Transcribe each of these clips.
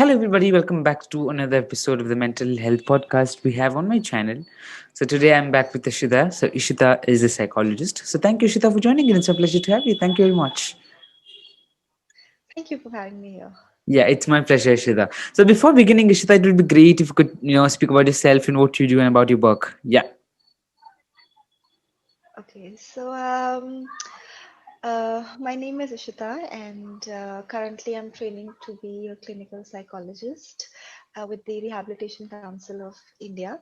Hello, everybody. Welcome back to another episode of the Mental Health Podcast we have on my channel. So, today I'm back with Ishita. So, Ishita is a psychologist. So, thank you, Ishita, for joining in. It's a pleasure to have you. Thank you very much. Thank you for having me here. Yeah, it's my pleasure, Ishita. So, before beginning, Ishita, it would be great if you could, speak about yourself and what you do and about your work. Yeah. Okay, my name is Ishita, and currently I'm training to be a clinical psychologist with the Rehabilitation Council of India.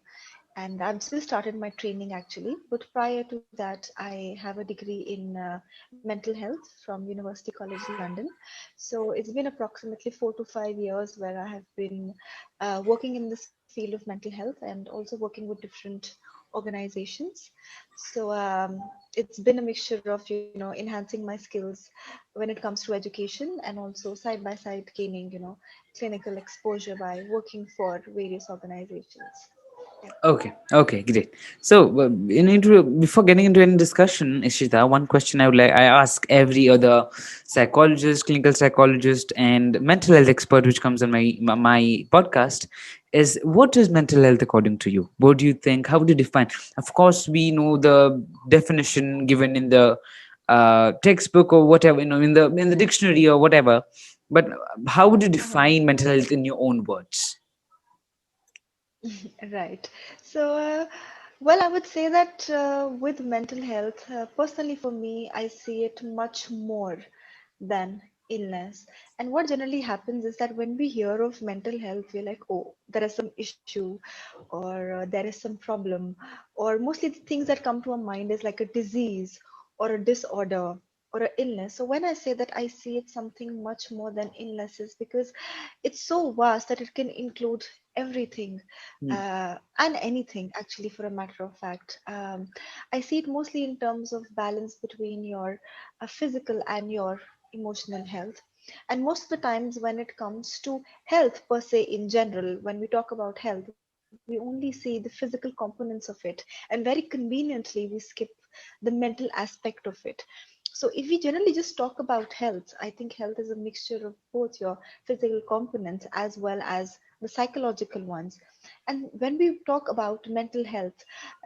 And I've just started my training actually, but prior to that, I have a degree in mental health from University College London. So it's been approximately 4 to 5 years where I have been working in this field of mental health and also working with different organizations. It's been a mixture of enhancing my skills when it comes to education and also side by side gaining clinical exposure by working for various organizations. Yeah. Okay, great. So, before getting into any discussion, Ishita, one question I ask every other psychologist, clinical psychologist, and mental health expert which comes on my podcast is, what is mental health according to you? What do you think? How would you define? Of course, we know the definition given in the textbook or whatever, in the dictionary or whatever. But how would you Uh-huh. define mental health in your own words? Right. So, well, I would say that with mental health, personally for me, I see it much more than illness. And what generally happens is that when we hear of mental health, we're like, oh, there is some issue or there is some problem. Or mostly the things that come to our mind is like a disease or a disorder or an illness. So when I say that, I see it something much more than illnesses because it's so vast that it can include everything Hmm. and anything, actually, for a matter of fact. I see it mostly in terms of balance between your physical and your emotional health. And most of the times, when it comes to health per se in general, when we talk about health, we only see the physical components of it, and very conveniently, we skip the mental aspect of it. So, if we generally just talk about health, I think health is a mixture of both your physical components as well as the psychological ones. And when we talk about mental health,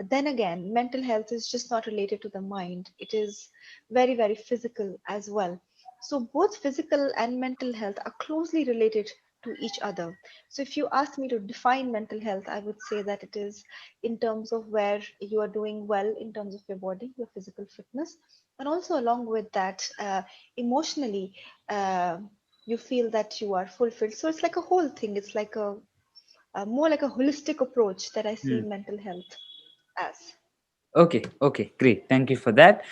then again, mental health is just not related to the mind, it is very, very physical as well. So, both physical and mental health are closely related to each other. So, if you ask me to define mental health, I would say that it is in terms of where you are doing well in terms of your body, your physical fitness, and also along with that, emotionally, uh, you feel that you are fulfilled. So, it's like a whole thing, it's like a more like a holistic approach that I see Hmm. mental health as. Okay, great. Thank you for that.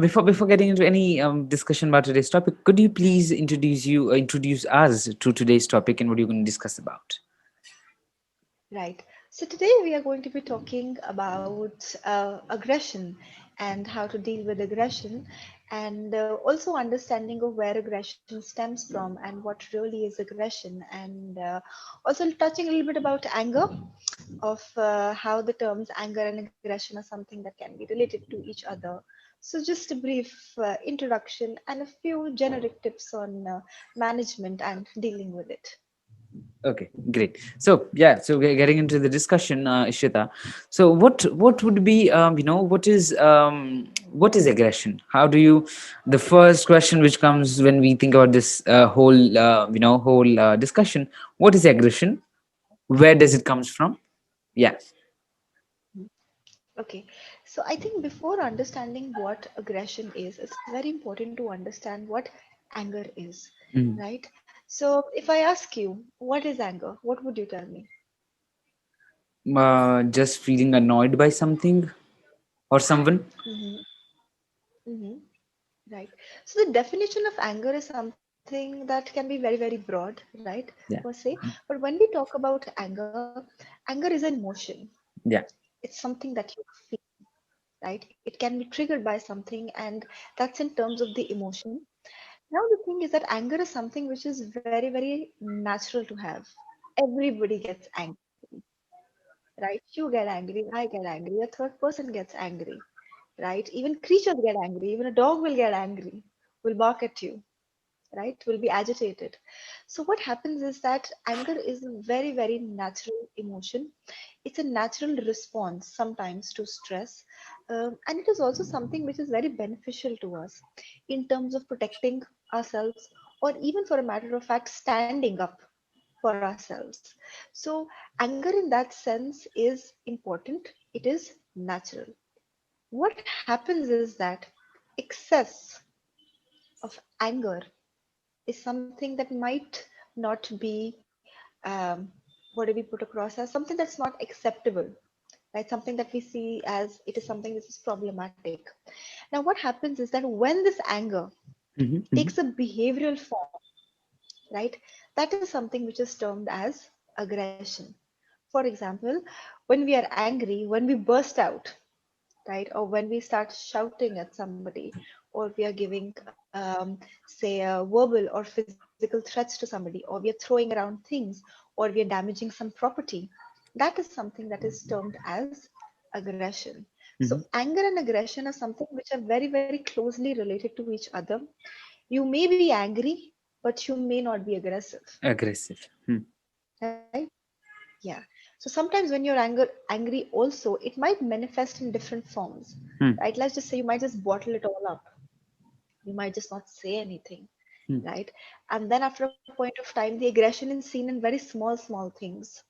Before getting into any discussion about today's topic, could you please introduce us to today's topic and what you're going to discuss about? Right. So today we are going to be talking about aggression and how to deal with aggression, and also understanding of where aggression stems from and what really is aggression, and also touching a little bit about anger, of how the terms anger and aggression are something that can be related to each other. So just a brief introduction and a few generic tips on management and dealing with it. Okay, great. So yeah, so we're getting into the discussion, Ishita. So what would be what is aggression? How do you the first question which comes when we think about this whole discussion? What is aggression? Where does it comes from? Yeah. Okay, so I think before understanding what aggression is, it's very important to understand what anger is, Mm. right? So if I ask you, what is anger? What would you tell me? Just feeling annoyed by something or someone. Mm-hmm. Mm-hmm. Right. So the definition of anger is something that can be very, very broad, right, per Yeah. se. But when we talk about anger, anger is an emotion. Yeah. It's something that you feel, right? It can be triggered by something, and that's in terms of the emotion. Now, the thing is that anger is something which is very, very natural to have. Everybody gets angry, right? You get angry, I get angry, a third person gets angry, right? Even creatures get angry, even a dog will get angry, will bark at you, right? Will be agitated. So what happens is that anger is a very, very natural emotion. It's a natural response sometimes to stress, and it is also something which is very beneficial to us in terms of protecting ourselves, or even for a matter of fact, standing up for ourselves. So anger in that sense is important. It is natural. What happens is that excess of anger is something that might not be, what do we put across as, something that's not acceptable, right? Something that we see as it is something which is problematic. Now, what happens is that when this anger Mm-hmm, mm-hmm. takes a behavioral form, right, that is something which is termed as aggression. For example, when we are angry, when we burst out, right, or when we start shouting at somebody, or we are giving, say, verbal or physical threats to somebody, or we are throwing around things, or we are damaging some property, that is something that is termed as aggression. So Mm-hmm. anger and aggression are something which are very, very closely related to each other. You may be angry, but you may not be aggressive, Aggressive. Hmm. right? Yeah. So sometimes when you're angry also, it might manifest in different forms, Hmm. right? Let's just say you might just bottle it all up. You might just not say anything, Hmm. right? And then after a point of time, the aggression is seen in very small, small things,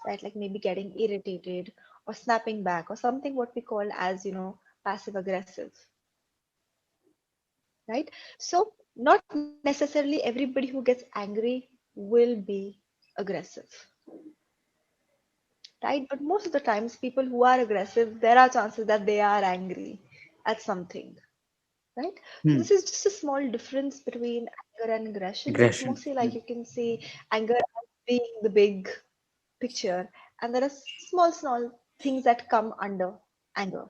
right? Like maybe getting irritated or snapping back or something what we call as, passive aggressive, right? So not necessarily everybody who gets angry will be aggressive, right? But most of the times, people who are aggressive, there are chances that they are angry at something, right? So Hmm. this is just a small difference between anger and aggression. It's Aggression. mostly Hmm. like you can see anger as being the big picture, and there are small, small things that come under anger.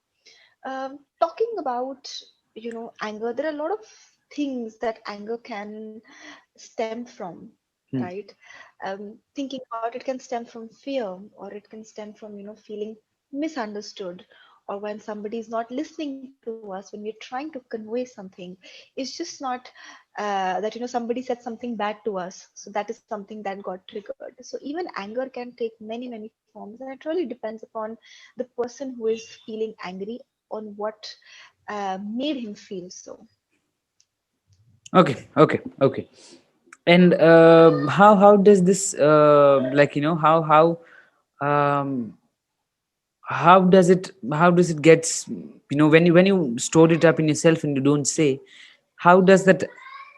Talking about, anger, there are a lot of things that anger can stem from, Hmm. right? Thinking about it, can stem from fear, or it can stem from, feeling misunderstood, or when somebody is not listening to us when we're trying to convey something. It's just not that, somebody said something bad to us, so that is something that got triggered. So even anger can take many, many forms, and it really depends upon the person who is feeling angry, on what made him feel so. Okay, okay, okay. And how does this like um how does it gets, when you store it up in yourself and you don't say, how does that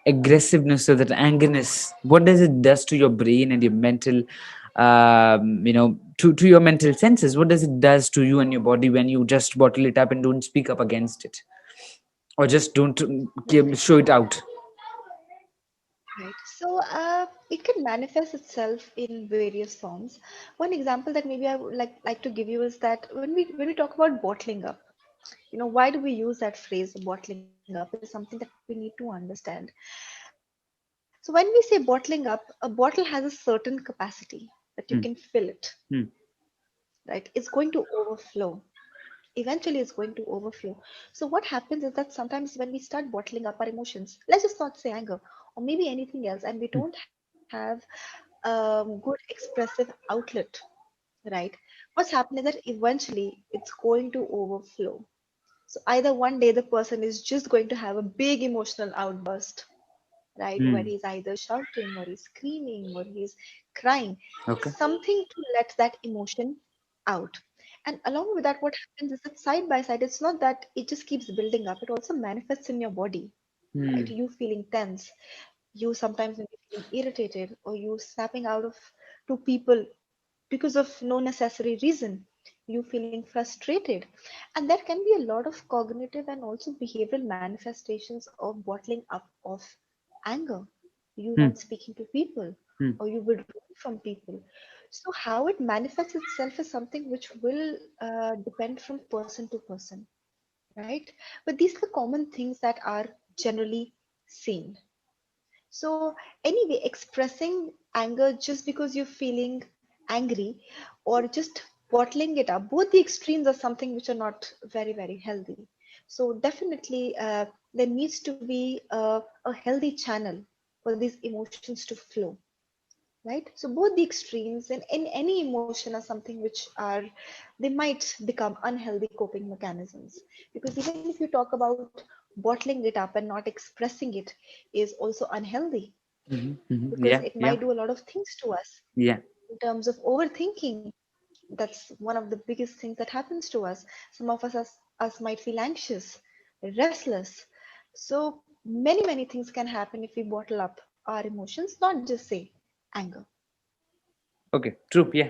aggressiveness or that angerness, what does it does to your brain and your mental, to your mental senses, what does it does to you and your body when you just bottle it up and don't speak up against it, or just don't show it out? Right. So it can manifest itself in various forms. One example that maybe I would like to give you is that when we talk about bottling up, why do we use that phrase bottling up is something that we need to understand. So when we say bottling up, a bottle has a certain capacity that you can fill it, Hmm. right? It's going to overflow. Eventually it's going to overflow. So what happens is that sometimes when we start bottling up our emotions, let's just not say anger or maybe anything else, and we Hmm. don't have good expressive outlet, right? What's happening is that eventually it's going to overflow. So either one day the person is just going to have a big emotional outburst, right, where Hmm. he's either shouting or he's screaming or he's crying, Okay. something to let that emotion out. And along with that, what happens is that side by side, it's not that it just keeps building up, it also manifests in your body, right? Hmm. You feeling tense, you sometimes maybe feeling irritated, or you snapping out of to people because of no necessary reason, you feeling frustrated. And there can be a lot of cognitive and also behavioral manifestations of bottling up of anger, you Hmm. not speaking to people, Hmm. or you withdrawing from people. So how it manifests itself is something which will depend from person to person, right? But these are common things that are generally seen. So, anyway, expressing anger just because you're feeling angry, or just bottling it up, both the extremes are something which are not very, very healthy. So, definitely, there needs to be a healthy channel, for these emotions to flow, right? So both the extremes in any emotion are something which are, they might become unhealthy coping mechanisms. Because even if you talk about bottling it up and not expressing it is also unhealthy, because Yeah, it yeah, might do a lot of things to us yeah. in terms of overthinking. That's one of the biggest things that happens to us. Some of us might feel anxious, restless. So many things can happen if we bottle up our emotions, not just say anger. Okay, true. Yeah,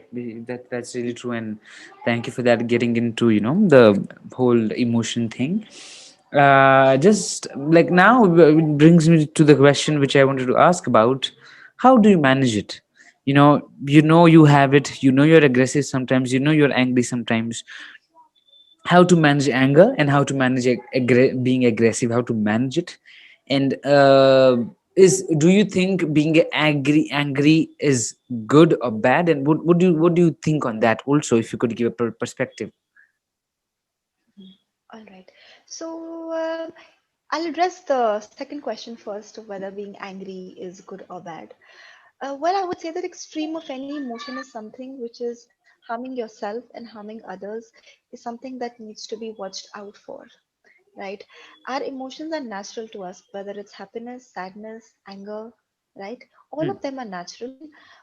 that's really true, and thank you for that. Getting into the whole emotion thing. Just like now, it brings me to the question which I wanted to ask about. How do you manage it? You have it. You're aggressive sometimes. You're angry sometimes. How to manage anger and how to manage being aggressive, how to manage it. And is do you think being angry is good or bad, and what do you think on that also, if you could give a perspective? Mhm. All right. So I'll address the second question first of whether being angry is good or bad. Well, I would say that extreme of any emotion is something which is harming yourself and harming others, is something that needs to be watched out for, right? Our emotions are natural to us, whether it's happiness, sadness, anger, right? All Hmm, of them are natural.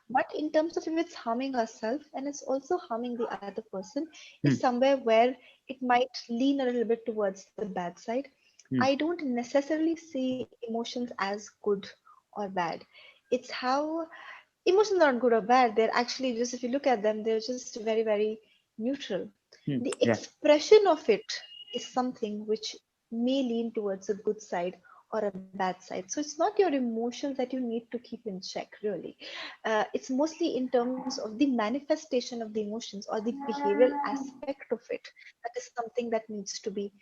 But in terms of if it's harming ourselves and it's also harming the other person, is hmm, somewhere where it might lean a little bit towards the bad side. hmm, I don't necessarily see emotions as good or bad. It's how emotions aren't good or bad. They're actually just, if you look at them, they're just very neutral. hmm, The yeah. expression of it is something which may lean towards a good side or a bad side. So it's not your emotions that you need to keep in check, really. It's mostly in terms of the manifestation of the emotions or the behavioral aspect of it, that is something that needs to be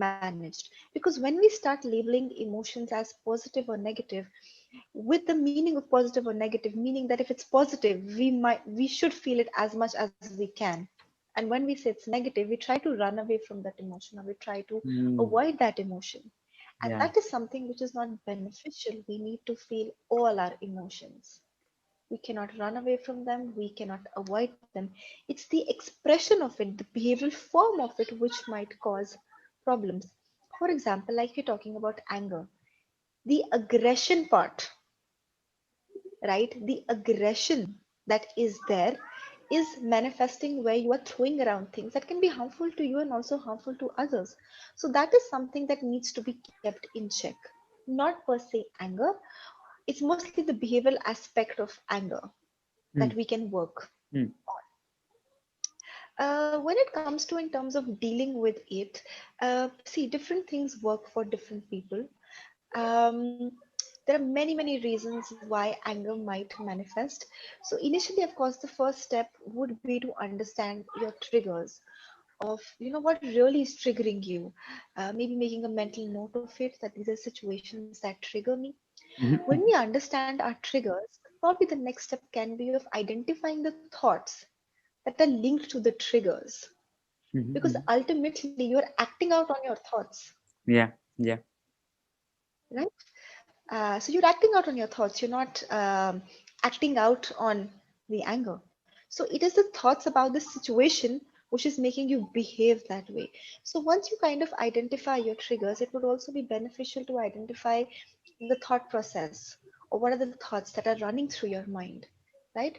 managed. Because when we start labeling emotions as positive or negative, with the meaning of positive or negative, meaning that if it's positive, we should feel it as much as we can, and when we say it's negative, we try to run away from that emotion, or we try to Hmm, avoid that emotion, and yeah. that is something which is not beneficial. We need to feel all our emotions. We cannot run away from them, we cannot avoid them. It's the expression of it, the behavioral form of it, which might cause problems. For example, like you're talking about anger, the aggression part, right? The aggression that is there is manifesting where you are throwing around things that can be harmful to you and also harmful to others. So that is something that needs to be kept in check. Not per se anger, it's mostly the behavioral aspect of anger Hmm, that we can work hmm, on. When it comes to in terms of dealing with it, see, different things work for different people. um, there are many reasons why anger might manifest. So initially, of course, the first step would be to understand your triggers of what really is triggering you. Maybe making a mental note of it, that these are situations that trigger me. hmm, When we understand our triggers, probably the next step can be of identifying the thoughts that are linked to the triggers, hmm, because hmm. ultimately you're acting out on your thoughts, Yeah, yeah. right? So you're acting out on your thoughts. You're not acting out on the anger. So it is the thoughts about the situation which is making you behave that way. So once you kind of identify your triggers, it would also be beneficial to identify the thought process, or what are the thoughts that are running through your mind, right?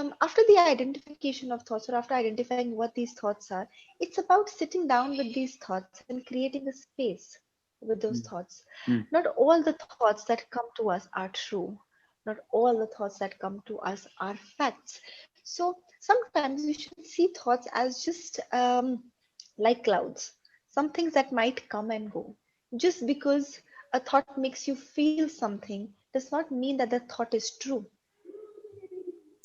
After the identification of thoughts, or after identifying what these thoughts are, it's about sitting down with these thoughts and creating a space with those Hmm, thoughts. hmm, Not all the thoughts that come to us are true. Not all the thoughts that come to us are facts. So sometimes we should see thoughts as just like clouds, some things that might come and go. Just because a thought makes you feel something does not mean that the thought is true.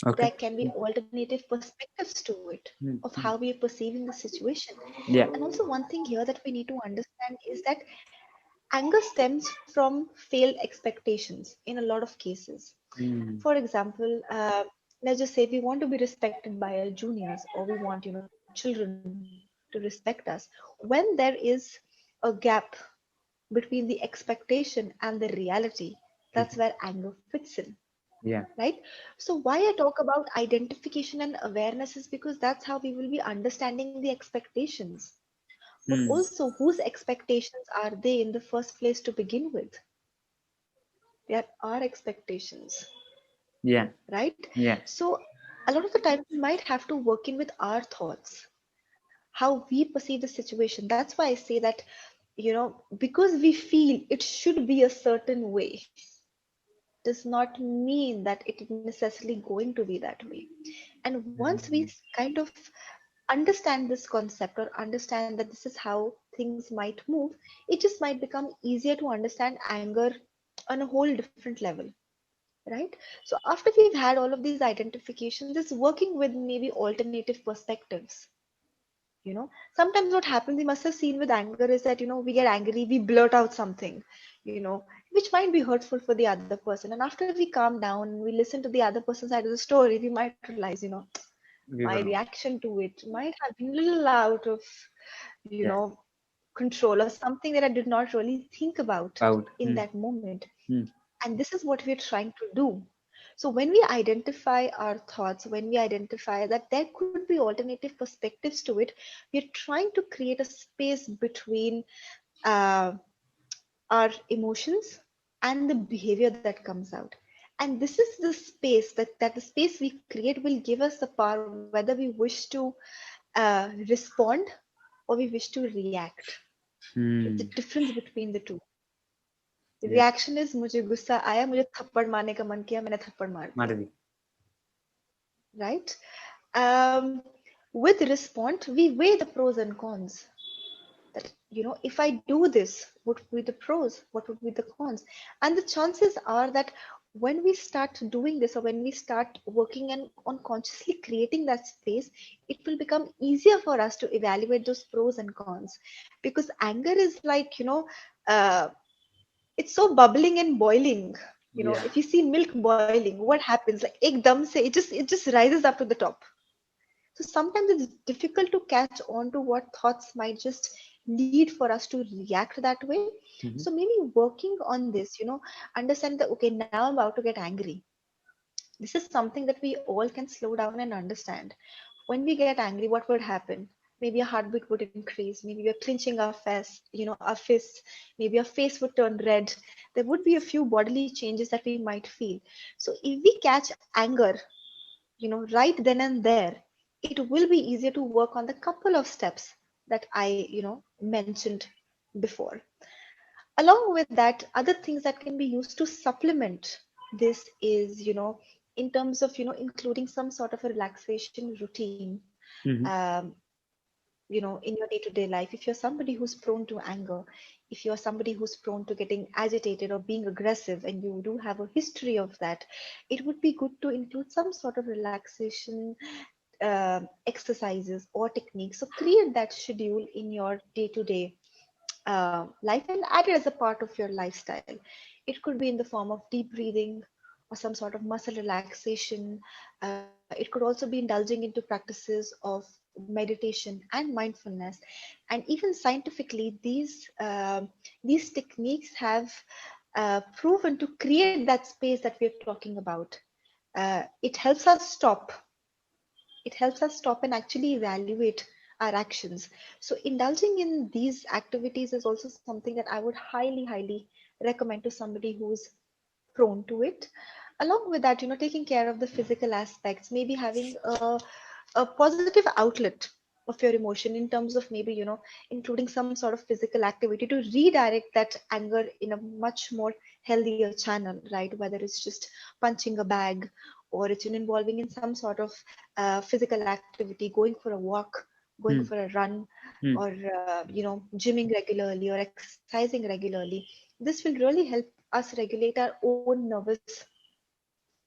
okay. There can be alternative perspectives to it Hmm, of hmm. how we are perceiving the situation. Yeah. And also, one thing here that we need to understand is that anger stems from failed expectations in a lot of cases. Hmm, For example, let's just say we want to be respected by our juniors, or we want children to respect us. When there is a gap between the expectation and the reality, That's where anger fits in, Yeah. right? So why I talk about identification and awareness is because that's how we will be understanding the expectations, but Hmm. also whose expectations are they in the first place to begin with? They are our expectations, Yeah. right? Yeah. So a lot of the time we might have to work in with our thoughts, how we perceive the situation. That's why I say that, because we feel it should be a certain way, does not mean that it is necessarily going to be that way. And once we Hmm. kind of understand this concept or understand that this is how things might move, it just might become easier to understand anger on a whole different level, right? So after we've had all of these identifications, it's working with maybe alternative perspectives. Sometimes what happens, you must have seen with anger, is that we get angry, we blurt out something, you know which might be hurtful for the other person, and after we calm down and we listen to the other person's side of the story, we might realize, We my were wrong. reaction to it might have been a little out of you Yeah. know control, or something that I did not really think about Proud. in that moment. Hmm. And this is what we're trying to do. So when we identify our thoughts, when we identify that there could be alternative perspectives to it, we're trying to create a space between uh, our emotions and the behavior that comes out. And this is the space that the space we create will give us the power whether we wish to respond or we wish to react. It's the Hmm. difference between the two. Yeah. Reaction is मुझे गुस्सा आया, मुझे थप्पड़ मारने का मन किया, मैंने थप्पड़ मार दिया, Madhavi. right? um, with respond we weigh the pros and cons, that if I do this, what would be the pros, what would be the cons? And the chances are that when we start doing this, or when we start working and on consciously creating that space, it will become easier for us to evaluate those pros and cons. Because anger is like, uh, it's so bubbling and boiling. Yeah. If you see milk boiling, what happens? Like ekdam se it just rises up to the top. So sometimes it's difficult to catch on to what thoughts might just lead for us to react that way. Hmm. So maybe working on this, understand that okay, now I'm about to get angry. This is something that we all can slow down and understand. When we get angry, what would happen? Maybe our heartbeat would increase. Maybe we're clenching our fist, our fists. Maybe our face would turn red. There would be a few bodily changes that we might feel. So if we catch anger, right then and there, it will be easier to work on the couple of steps that I, mentioned before. Along with that, other things that can be used to supplement this is, in terms of, including some sort of a relaxation routine, Hmm. um, in your day-to-day life. If you're somebody who's prone to anger, if you're somebody who's prone to getting agitated or being aggressive, and you do have a history of that, it would be good to include some sort of relaxation exercises or techniques. So create that schedule in your day-to-day life and add it as a part of your lifestyle. It could be in the form of deep breathing or some sort of muscle relaxation. It could also be indulging into practices of meditation and mindfulness. And even scientifically, these techniques have proven to create that space that we're talking about. It helps us stop and actually evaluate our actions. So indulging in these activities is also something that I would highly, highly recommend to somebody who's prone to it. Along with that, taking care of the physical aspects, maybe having a positive outlet of your emotion in terms of maybe, including some sort of physical activity to redirect that anger in a much more healthier channel, right? Whether it's just punching a bag, or it's involving in some sort of physical activity, going for a walk, going Hmm. for a run, Hmm. or gymming regularly or exercising regularly. This will really help us regulate our own nervous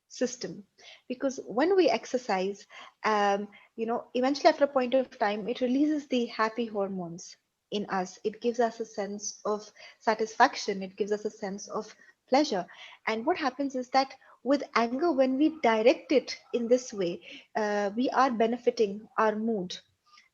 system, because when we exercise, eventually after a point of time, it releases the happy hormones in us. It gives us a sense of satisfaction, it gives us a sense of pleasure. And what happens is that with anger, when we direct it in this way, we are benefiting our mood,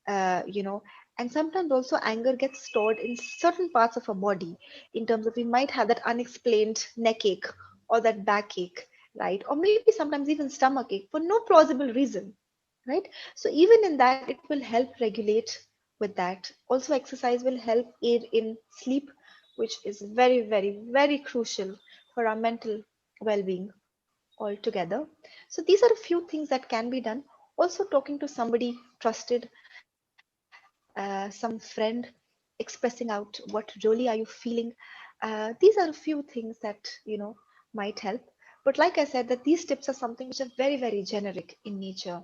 and sometimes also anger gets stored in certain parts of our body, in terms of we might have that unexplained neck ache or that backache, right? Or maybe sometimes even stomach ache for no plausible reason, right? So even in that, it will help regulate with that. Also, exercise will help aid in sleep, which is very, very, very crucial for our mental well-being altogether. So these are a few things that can be done. Also, talking to somebody trusted, some friend, expressing out what really are you feeling. These are a few things that might help. But like I said, that these tips are something which are very, very generic in nature.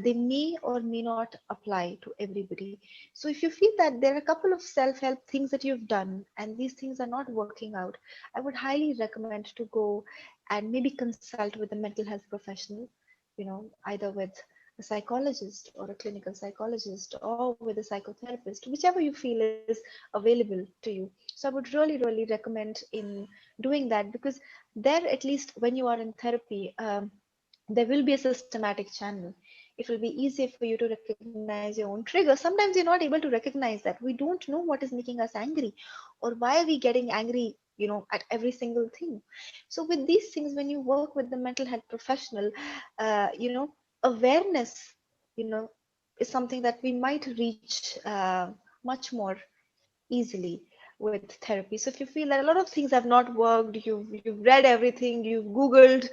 They may or may not apply to everybody. So if you feel that there are a couple of self-help things that you've done and these things are not working out, I would highly recommend to go and maybe consult with a mental health professional, either with a psychologist or a clinical psychologist or with a psychotherapist, whichever you feel is available to you. So I would really, really recommend in doing that, because there, at least when you are in therapy, there will be a systematic channel. It will be easier for you to recognize your own trigger. Sometimes you're not able to recognize that. We don't know what is making us angry, or why are we getting angry, at every single thing. So with these things, when you work with the mental health professional, awareness, you know, is something that we might reach much more easily with therapy. So if you feel that a lot of things have not worked, you've read everything, you've Googled,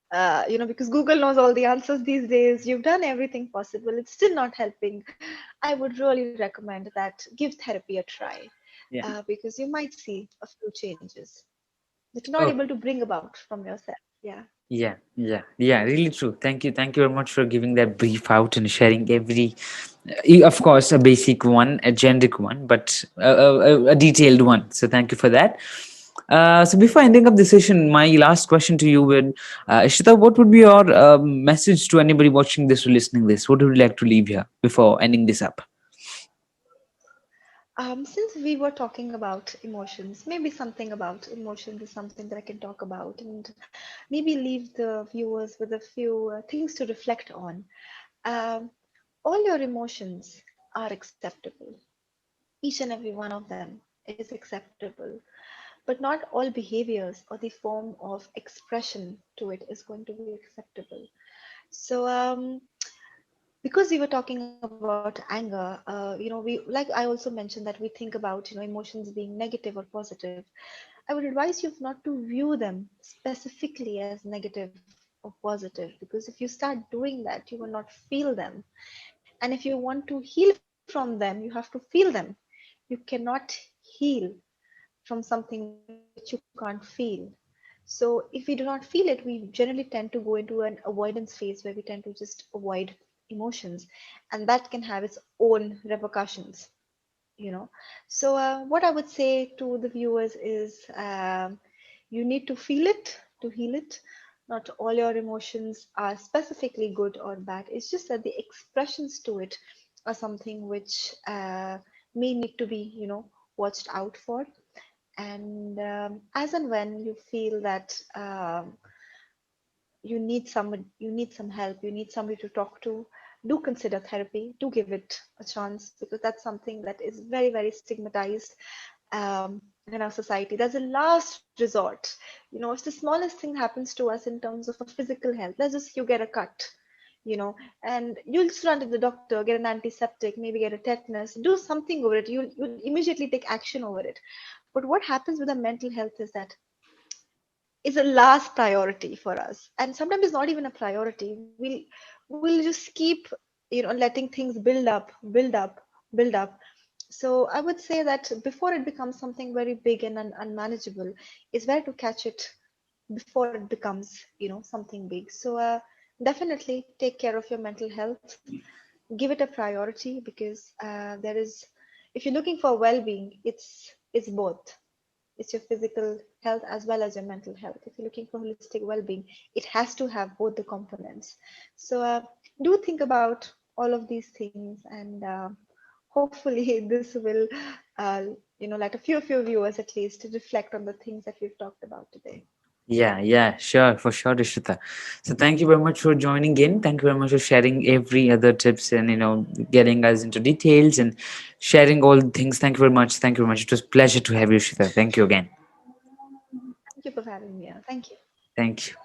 because Google knows all the answers these days. You've done everything possible. It's still not helping. I would really recommend that give therapy a try, Yeah. because you might see a few changes that you're not Oh, able to bring about from yourself. Yeah. yeah, yeah, yeah. Really true. Thank you very much for giving that brief out and sharing every, of course, a basic one, a generic one, but a detailed one. So thank you for that. So before ending up the session, my last question to you would, Ishita, what would be your message to anybody watching this or listening this? What would you like to leave here before ending this up? Since we were talking about emotions, maybe something about emotions is something that I can talk about, and maybe leave the viewers with a few things to reflect on. Um, all your emotions are acceptable. Each and every one of them is acceptable, but not all behaviors or the form of expression to it is going to be acceptable. So, because we were talking about anger, we, like I also mentioned, that we think about emotions being negative or positive. I would advise you not to view them specifically as negative or positive, because if you start doing that, you will not feel them. And if you want to heal from them, you have to feel them. You cannot heal from something which you can't feel. So if we do not feel it, we generally tend to go into an avoidance phase where we tend to just avoid emotions, and that can have its own repercussions, So what I would say to the viewers is, you need to feel it to heal it. Not all your emotions are specifically good or bad. It's just that the expressions to it are something which may need to be, watched out for. And as and when you feel that you need some help, you need somebody to talk to, do consider therapy, do give it a chance, because that's something that is very, very stigmatized in our society. There's a last resort. If the smallest thing happens to us in terms of a physical health, let's just you get a cut, and you'll just run to the doctor, get an antiseptic, maybe get a tetanus, do something over it. You'll immediately take action over it. But what happens with the mental health is that is a last priority for us, and sometimes it's not even a priority. We'll just keep letting things build up. So I would say that before it becomes something very big and unmanageable, it's better to catch it before it becomes something big. So definitely take care of your mental health, give it a priority, because there is, if you're looking for well-being, it's both. It's your physical health as well as your mental health. If you're looking for holistic well-being, it has to have both the components. So do think about all of these things, and hopefully this will let a few of your viewers at least reflect on the things that we've talked about today. Yeah, yeah, sure, for sure, Ishita. So thank you very much for joining in. Thank you very much for sharing every other tips and getting us into details and sharing all the things. Thank you very much. Thank you very much. It was a pleasure to have you, Ishita. Thank you again. Thank you for having me on. Thank you. Thank you.